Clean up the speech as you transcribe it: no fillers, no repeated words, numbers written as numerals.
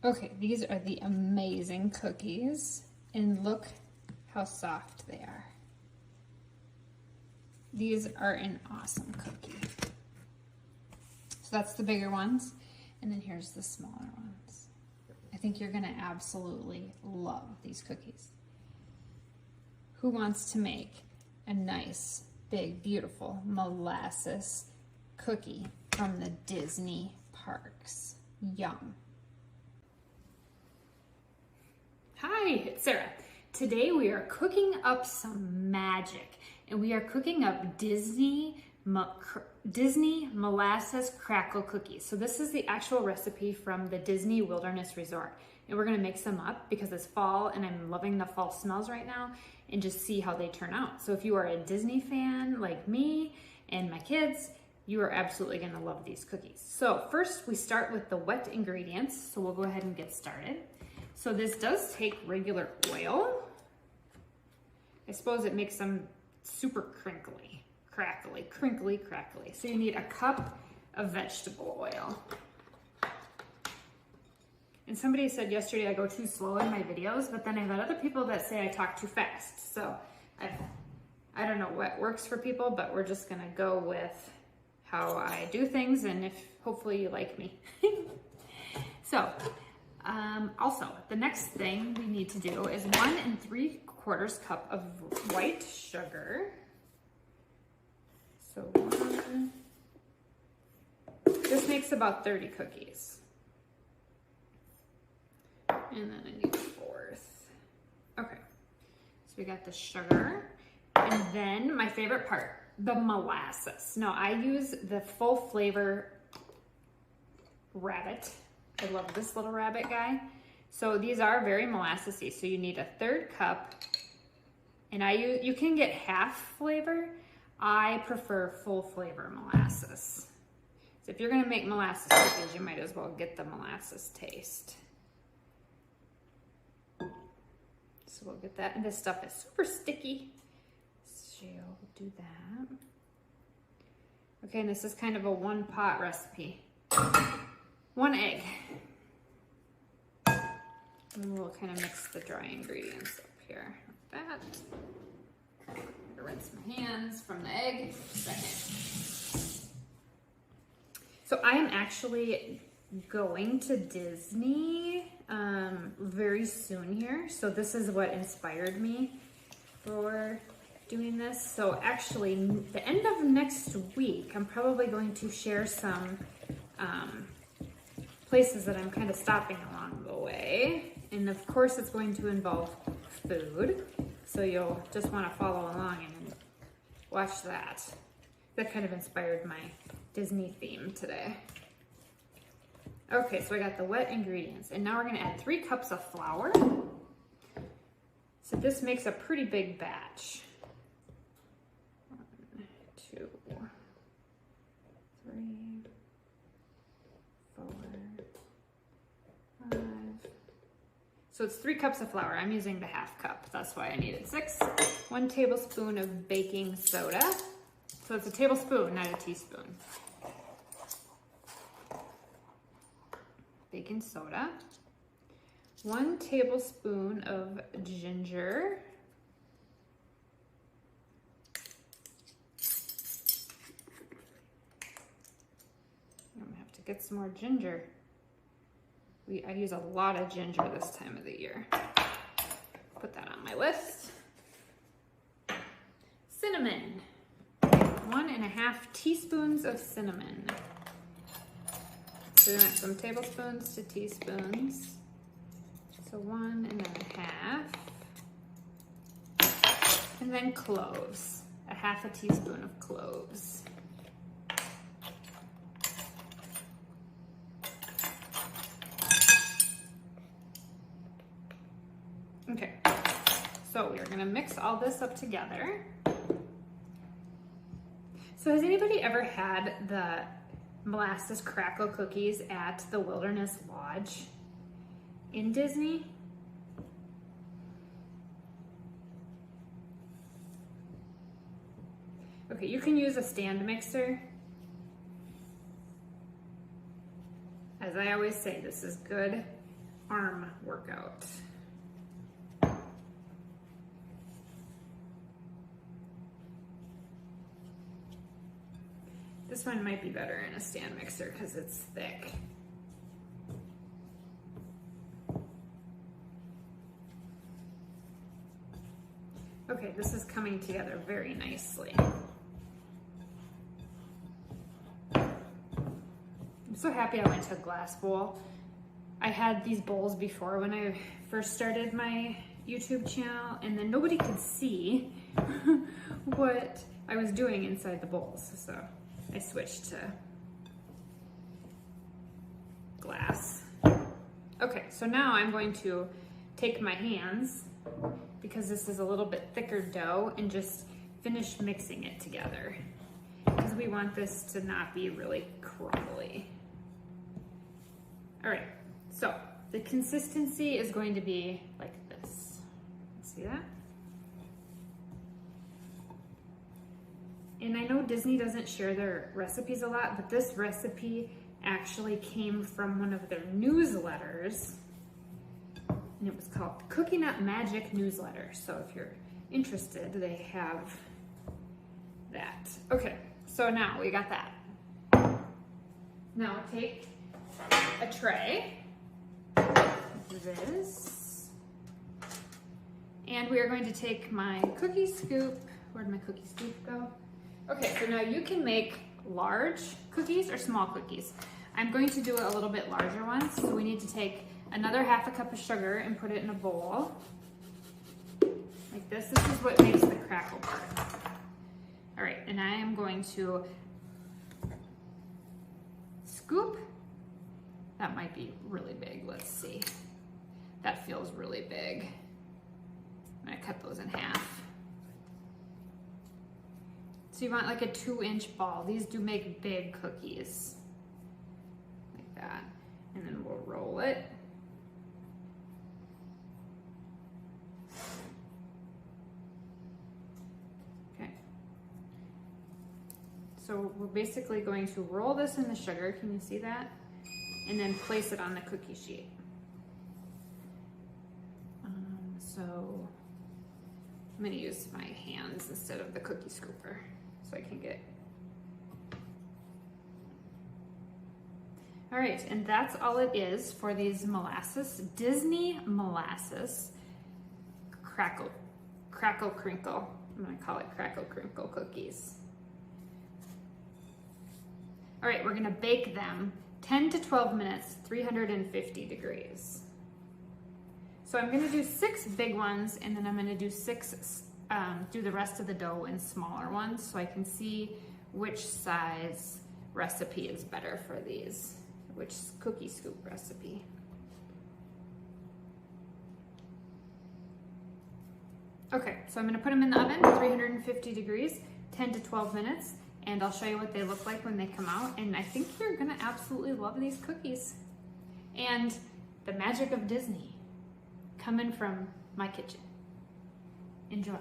Okay, these are the amazing cookies, and look how soft they are. These are an awesome cookie. So that's the bigger ones, and then here's the smaller ones. I think you're gonna absolutely love these cookies. Who wants to make a nice, big, beautiful molasses cookie from the Disney parks? Yum. Hi, it's Sarah. Today we are cooking up some magic, and we are cooking up Disney Molasses Crinkle Cookies. So this is the actual recipe from the Disney Wilderness Resort. And we're gonna mix them up because it's fall and I'm loving the fall smells right now, and just see how they turn out. So if you are a Disney fan like me and my kids, you are absolutely gonna love these cookies. So first we start with the wet ingredients. So we'll go ahead and get started. So this does take regular oil. I suppose it makes them super crinkly, crinkly. So you need a cup of vegetable oil. And somebody said yesterday I go too slow in my videos, but then I've had other people that say I talk too fast. So I don't know what works for people, but we're just gonna go with how I do things, and if hopefully you like me. So, also, the next thing we need to do is 1 3/4 cup of white sugar. So this makes about 30 cookies. And then I need 1/4. Okay, so we got the sugar. And then my favorite part, the molasses. Now I use the full flavor rabbit. I love this little rabbit guy. So these are very molassesy. So you need 1/3 cup, and you can get half flavor. I prefer full flavor molasses. So if you're gonna make molasses cookies, you might as well get the molasses taste. So we'll get that, and this stuff is super sticky. So we'll do that. Okay, and this is kind of a 1-pot recipe. 1 egg. And we'll kind of mix the dry ingredients up here like that. I'm gonna rinse my hands from the egg for a second. So I am actually going to Disney very soon here. So this is what inspired me for doing this. So actually the end of next week, I'm probably going to share some places that I'm kind of stopping along the way. And of course it's going to involve food. So you'll just want to follow along and watch that. That kind of inspired my Disney theme today. Okay, so I got the wet ingredients, and now we're gonna add 3 cups of flour. So this makes a pretty big batch. 1, 2, 3, 4, 5. So it's 3 cups of flour. I'm using the half cup. That's why I needed 6. 1 tablespoon of baking soda. So it's a tablespoon, not a teaspoon. Baking soda. 1 tablespoon of ginger. I'm gonna have to get some more ginger. I use a lot of ginger this time of the year. Put that on my list. Cinnamon. 1½ teaspoons of cinnamon. So we went from tablespoons to teaspoons. So 1½ and then cloves. 1/2 teaspoon of cloves. Okay, so we're gonna mix all this up together. So has anybody ever had the molasses crinkle cookies at the Wilderness Lodge in Disney? Okay, you can use a stand mixer. As I always say, this is good arm workout. This one might be better in a stand mixer because it's thick. Okay, this is coming together very nicely. I'm so happy I went to a glass bowl. I had these bowls before when I first started my YouTube channel, and then nobody could see what I was doing inside the bowls, so I switched to glass. Okay, so now I'm going to take my hands, because this is a little bit thicker dough, and just finish mixing it together, because we want this to not be really crumbly. All right, so the consistency is going to be like this. See that? And I know Disney doesn't share their recipes a lot, but this recipe actually came from one of their newsletters, and it was called Cookie Nut Magic Newsletter. So if you're interested, they have that. Okay, so now we got that. Now take a tray, this, and we are going to take my cookie scoop. Where'd my cookie scoop go? Okay, so now you can make large cookies or small cookies. I'm going to do a little bit larger ones, so we need to take another half a cup of sugar and put it in a bowl, like this. This is what makes the crackle part. All right, and I am going to scoop. That might be really big, let's see. That feels really big. I'm gonna cut those in half. So you want like a 2-inch ball. These do make big cookies, like that. And then we'll roll it. Okay. So we're basically going to roll this in the sugar. Can you see that? And then place it on the cookie sheet. So I'm gonna use my hands instead of the cookie scooper so I can get. All right, and that's all it is for these Disney molasses crinkle. I'm gonna call it crackle crinkle cookies. All right, we're gonna bake them 10 to 12 minutes, 350 degrees. So I'm gonna do 6 big ones, and then I'm gonna do do the rest of the dough in smaller ones so I can see which size recipe is better for these, which cookie scoop recipe. Okay, so I'm gonna put them in the oven, 350 degrees, 10 to 12 minutes, and I'll show you what they look like when they come out. And I think you're gonna absolutely love these cookies. And the magic of Disney coming from my kitchen. Enjoy.